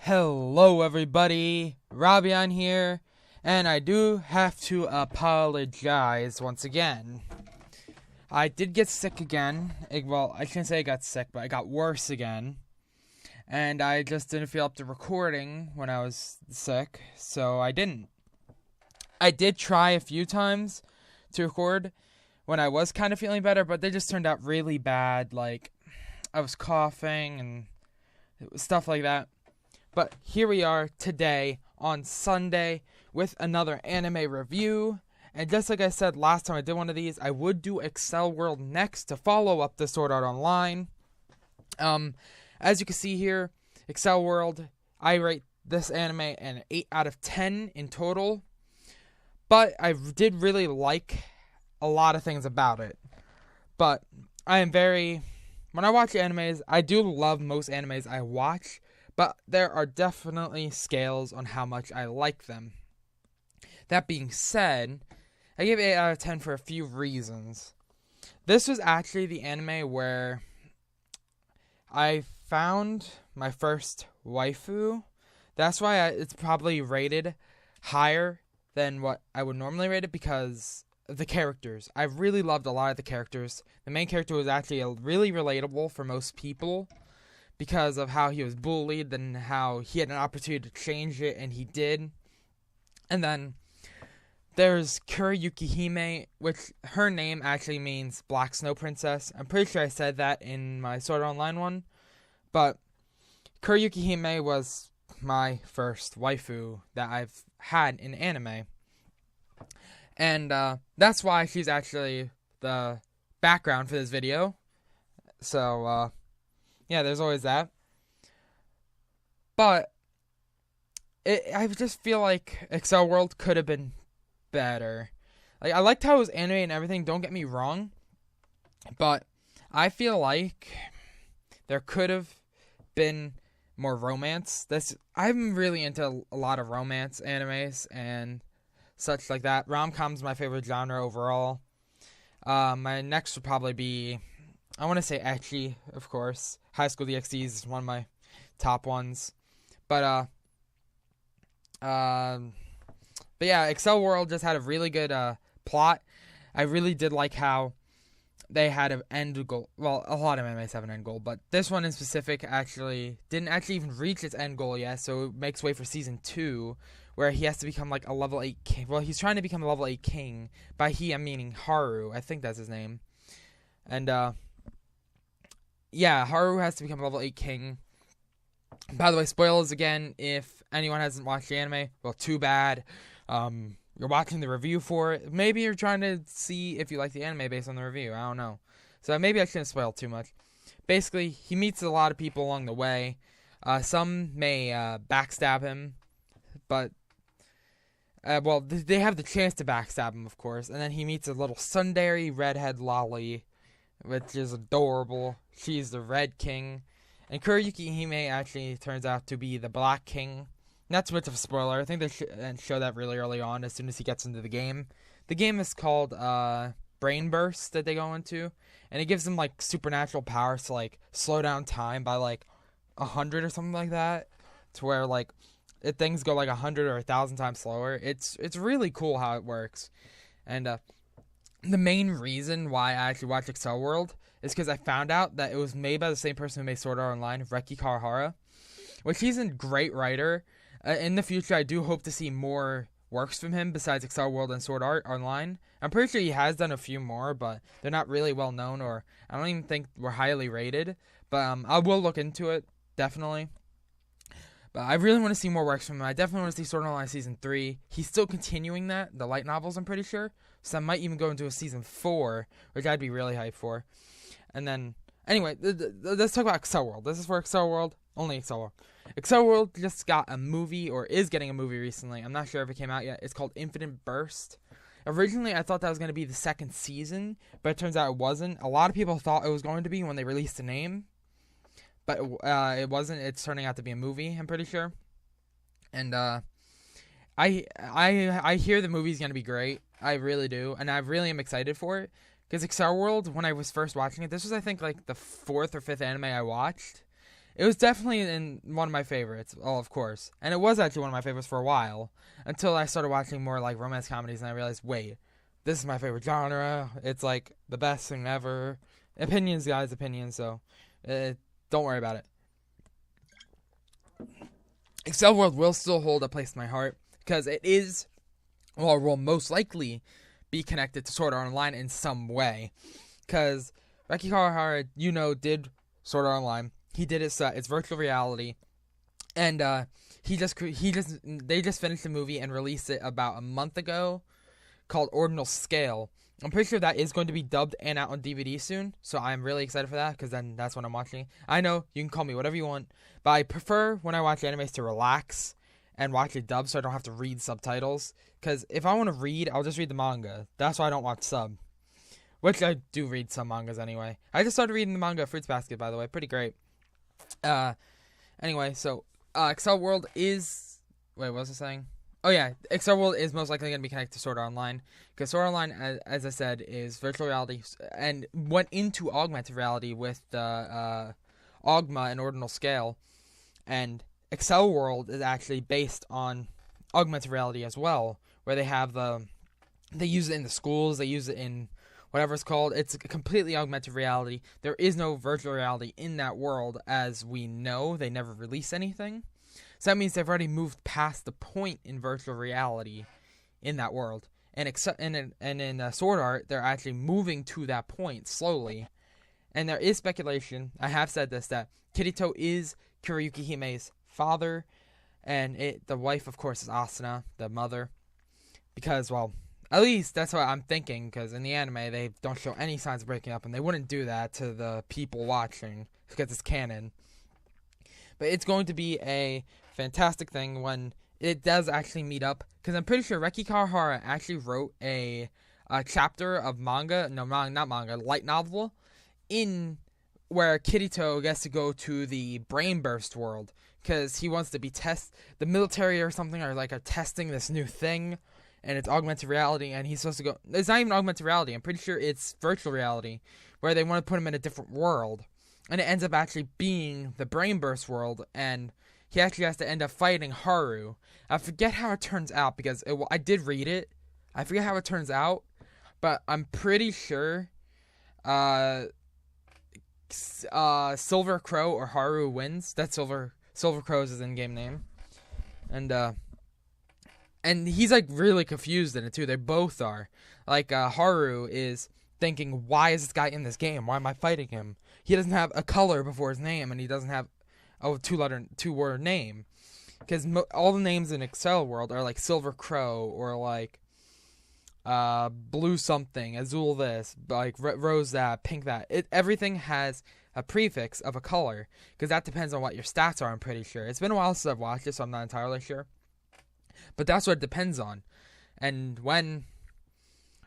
Hello everybody, Robbie here, and I do have to apologize once again. I did get sick again. Well, I shouldn't say I got sick, but I got worse again. And I just didn't feel up to recording when I was sick, so I didn't. I did try a few times to record when I was kind of feeling better, but they just turned out really bad. Like, I was coughing and stuff like that. But here we are today on Sunday with another anime review. And just like I said last time I did one of these, I would do Accel World next to follow up the Sword Art Online. As you can see here, Accel World, I rate this anime an 8 out of 10 in total. But I did really like a lot of things about it. But when I watch animes, I do love most animes I watch. But there are definitely scales on how much I like them. That being said, I give 8 out of 10 for a few reasons. This was actually the anime where I found my first waifu. That's why it's probably rated higher than what I would normally rate it because of the characters. I really loved a lot of the characters. The main character was actually really relatable for most people, because of how he was bullied and how he had an opportunity to change it, and he did. And then there's Kuriyukihime, which her name actually means Black Snow Princess. I'm pretty sure I said that in my Sword Art Online one. But Kuriyukihime was my first waifu that I've had in anime. And that's why she's actually the background for this video. So, yeah, there's always that. But I just feel like Accel World could have been better. Like, I liked how it was animated and everything, don't get me wrong. But I feel like there could have been more romance. I'm really into a lot of romance animes and such like that. Rom-com's my favorite genre overall. My next would probably be, I want to say ecchi, of course. High School DxD is one of my top ones. But yeah, Accel World just had a really good plot. I really did like how they had an end goal. Well, a lot of animes have an end goal, but this one in specific didn't even reach its end goal yet, so it makes way for Season 2, where he has to become like a level 8 king. Well, he's trying to become a level 8 king. By he, I'm meaning Haru. I think that's his name. And, yeah, Haru has to become a level 8 king. By the way, spoilers again, if anyone hasn't watched the anime, well, too bad. You're watching the review for it. Maybe you're trying to see if you like the anime based on the review. I don't know. So maybe I shouldn't spoil too much. Basically, he meets a lot of people along the way. Some may backstab him, but well, they have the chance to backstab him, of course. And then he meets a little tsundere redhead lolly, which is adorable. She's the Red King. And Kuriyukihime actually turns out to be the Black King. Not too much of a spoiler. I think they show that really early on as soon as he gets into the game. The game is called Brain Burst that they go into. And it gives them like supernatural powers to like slow down time by like 100 or something like that. To where like if things go like 100 or 1,000 times slower. It's really cool how it works. And the main reason why I actually watched Accel World is because I found out that it was made by the same person who made Sword Art Online, Reki Kawahara, which he's a great writer. In the future, I do hope to see more works from him besides Accel World and Sword Art Online. I'm pretty sure he has done a few more, but they're not really well known, or I don't even think we're highly rated. But I will look into it, definitely. But I really want to see more works from him. I definitely want to see Sword Art Online Season 3. He's still continuing the light novels, I'm pretty sure. So I might even go into a Season 4, which I'd be really hyped for. And then, anyway, let's talk about Accel World. This is for Accel World, only Accel World. Accel World just got a movie, or is getting a movie recently. I'm not sure if it came out yet. It's called Infinite Burst. Originally, I thought that was going to be the second season, but it turns out it wasn't. A lot of people thought it was going to be when they released the name, but it wasn't. It's turning out to be a movie, I'm pretty sure. And I hear the movie's going to be great. I really do, and I really am excited for it. Because Accel World, when I was first watching it, this was, I think, like the 4th or 5th anime I watched. It was definitely in one of my favorites, oh, of course. And it was actually one of my favorites for a while, until I started watching more, like, romance comedies, and I realized, wait, this is my favorite genre. It's, like, the best thing ever. Opinions, guys, opinions, so don't worry about it. Accel World will still hold a place in my heart, because it is, well, will most likely be connected to Sword Art Online in some way. Because Reki Kawahara, did Sword Art Online. He did it's virtual reality, and they just finished the movie and released it about a month ago, called Ordinal Scale. I'm pretty sure that is going to be dubbed and out on DVD soon, so I'm really excited for that, because then that's when I'm watching. I know, you can call me whatever you want, but I prefer when I watch animes to relax and watch it dubbed so I don't have to read subtitles, because if I want to read, I'll just read the manga. That's why I don't watch sub, which I do read some mangas anyway. I just started reading the manga Fruits Basket, by the way, pretty great. Anyway, so Accel World is... Wait, what was I saying? Oh yeah, Accel World is most likely going to be connected to Sword Art Online, because Sword Art Online, as I said, is virtual reality, and went into augmented reality with the Augma and Ordinal Scale, and Accel World is actually based on augmented reality as well, where they have they use it in the schools, they use it in whatever it's called. It's a completely augmented reality. There is no virtual reality in that world, as we know. They never release anything. So that means they've already moved past the point in virtual reality in that world. And in Sword Art, they're actually moving to that point slowly. And there is speculation, I have said this, that Kirito is Kuroyuki Hime's father. And the wife, of course, is Asuna, the mother. Because, well, at least that's what I'm thinking. Because in the anime, they don't show any signs of breaking up. And they wouldn't do that to the people watching, because it's canon. But it's going to be a fantastic thing when it does actually meet up, because I'm pretty sure Reki Kawahara actually wrote a chapter of manga, not manga, light novel, in where Kirito gets to go to the brain burst world, because he wants to be the military or something are like testing this new thing, and it's augmented reality, and he's supposed to go, it's not even augmented reality, I'm pretty sure it's virtual reality, where they want to put him in a different world, and it ends up actually being the brain burst world, and he actually has to end up fighting Haru. I forget how it turns out, because I did read it. I forget how it turns out, but I'm pretty sure Silver Crow or Haru wins. That's Silver Crow's his in-game name. And he's like really confused in it too. They both are. Like Haru is thinking, why is this guy in this game? Why am I fighting him? He doesn't have a color before his name, and he doesn't have a two-word name, because all the names in Accel World are like Silver Crow or like blue something, Azul this, like rose that, pink that. Everything has a prefix of a color, because that depends on what your stats are. I'm pretty sure. It's been a while since I've watched it, so I'm not entirely sure, but that's what it depends on. And when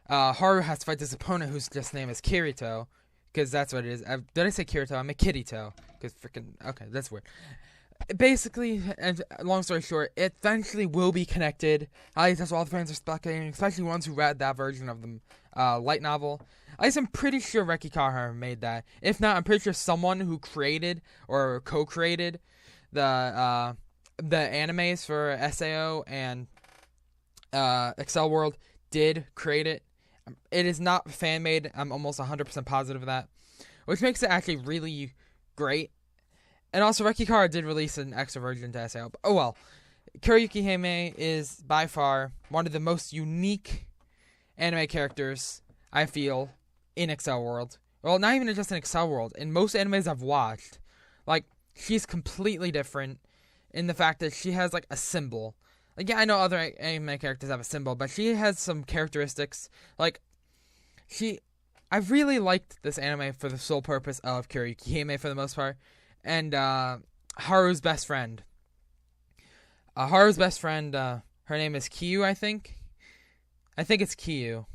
Haru has to fight this opponent whose just name is Kirito, because that's what it is. Did I say Kirito? I mean Kirito. Because okay, that's weird. Basically, and long story short, it eventually will be connected. At least that's what all the fans are speculating, especially ones who read that version of the light novel. At least I'm pretty sure Reki Kawahara made that. If not, I'm pretty sure someone who created or co-created the animes for SAO and Accel World did create it. It is not fan-made. I'm almost 100% positive of that, which makes it actually really great. And also, Reki Kawahara did release an extra version to SAO. Oh well, Kuroyuki Hime is by far one of the most unique anime characters, I feel, in Accel World. Well, not even just in Accel World. In most animes I've watched, like, she's completely different in the fact that she has, like, a symbol. Like, yeah, I know other anime characters have a symbol, but she has some characteristics. Like, I really liked this anime for the sole purpose of Kuroyuki Hime for the most part. And Haru's best friend. Her name is Kiyu, I think. I think it's Kiyu.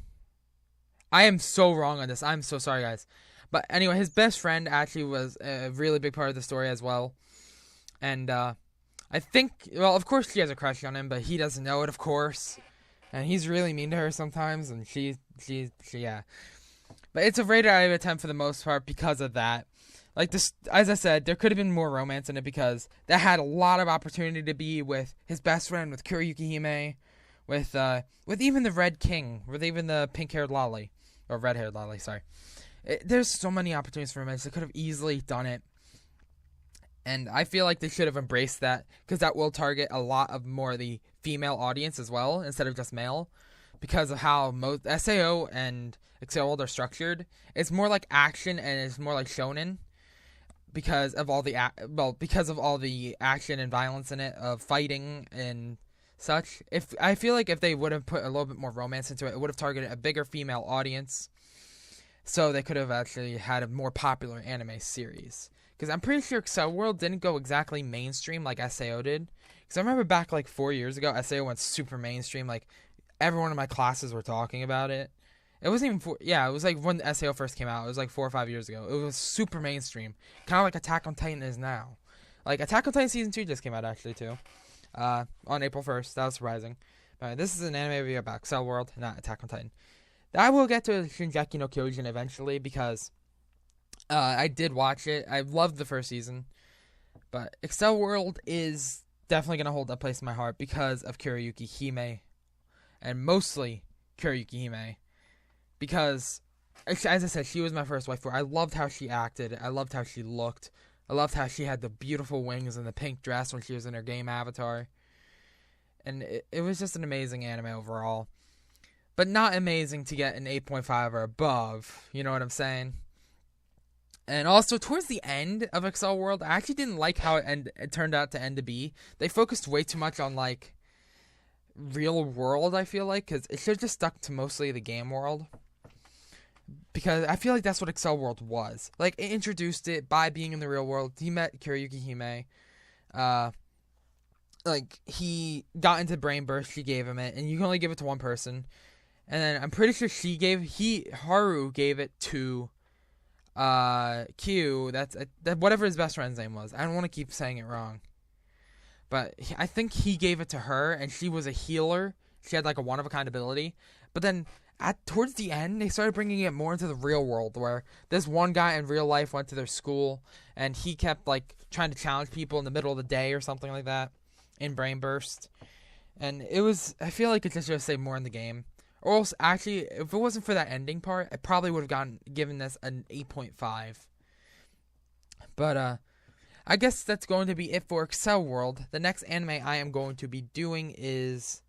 I am so wrong on this. I'm so sorry, guys. But anyway, his best friend actually was a really big part of the story as well. And I think, well, of course she has a crush on him, but he doesn't know it, of course. And he's really mean to her sometimes, and she yeah. But it's a rated out of 10 for the most part because of that. Like this, as I said, there could have been more romance in it because that had a lot of opportunity to be with his best friend, with Kuroyuki Hime, with even the Red King, with even the pink-haired lolly, or red-haired lolly. Sorry, there's so many opportunities for romance. They could have easily done it, and I feel like they should have embraced that because that will target a lot of more of the female audience as well instead of just male, because of how most SAO and Accel World are structured. It's more like action and it's more like shonen. Because of all the action and violence in it, of fighting and such. I feel like if they would have put a little bit more romance into it, it would have targeted a bigger female audience. So they could have actually had a more popular anime series. Because I'm pretty sure Accel World didn't go exactly mainstream like SAO did. Because I remember back like 4 years ago, SAO went super mainstream. Like everyone in my classes were talking about it. It wasn't even it was like when SAO first came out. It was like 4 or 5 years ago. It was super mainstream. Kind of like Attack on Titan is now. Like Attack on Titan Season 2 just came out actually too. On April 1st. That was surprising. But this is an anime review about Accel World, not Attack on Titan. I will get to Shingeki no Kyojin eventually because I did watch it. I loved the first season. But Accel World is definitely going to hold a place in my heart because of Kuroyuki Hime. And mostly Kuroyuki Hime. Because, as I said, she was my first waifu. I loved how she acted. I loved how she looked. I loved how she had the beautiful wings and the pink dress when she was in her game avatar. And it was just an amazing anime overall. But not amazing to get an 8.5 or above. You know what I'm saying? And also, towards the end of Accel World, I actually didn't like how it turned out to end to be. They focused way too much on, like, real world, I feel like. Because it should have just stuck to mostly the game world. Because I feel like that's what Accel World was. Like, it introduced it by being in the real world. He met Kuroyuki Hime. Like, he got into Brain Burst. She gave him it. And you can only give it to one person. And then I'm pretty sure Haru gave it to Q. That's whatever his best friend's name was. I don't want to keep saying it wrong. But I think he gave it to her. And she was a healer. She had like a one-of-a-kind ability. But then towards the end, they started bringing it more into the real world, where this one guy in real life went to their school, and he kept like trying to challenge people in the middle of the day or something like that in Brain Burst. And I feel like it just should have stayed more in the game. Or else, actually, if it wasn't for that ending part, I probably would have given this an 8.5. But I guess that's going to be it for Accel World. The next anime I am going to be doing is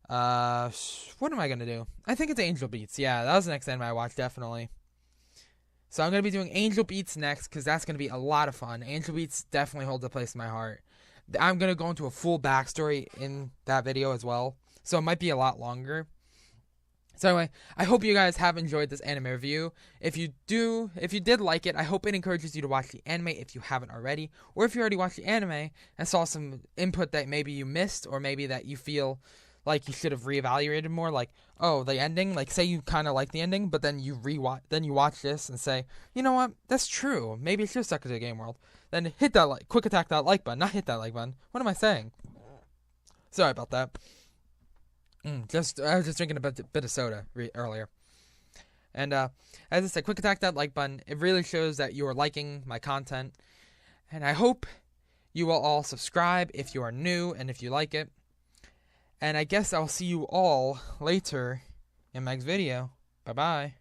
what am I going to do? I think it's Angel Beats. Yeah, that was the next anime I watched, definitely. So I'm going to be doing Angel Beats next, because that's going to be a lot of fun. Angel Beats definitely holds a place in my heart. I'm going to go into a full backstory in that video as well, so it might be a lot longer. So anyway, I hope you guys have enjoyed this anime review. If you did like it, I hope it encourages you to watch the anime if you haven't already. Or if you already watched the anime and saw some input that maybe you missed, or maybe that you feel like you should have reevaluated more, like, oh, the ending, like, say you kind of like the ending, but then you watch this and say, you know what, that's true, maybe it should have stuck to the game world, then hit that quick attack that like button, not hit that like button, what am I saying? Sorry about that. I was just drinking a bit of soda earlier. And, as I said, quick attack that like button, it really shows that you are liking my content, and I hope you will all subscribe if you are new, and if you like it. And I guess I'll see you all later in my next video. Bye-bye.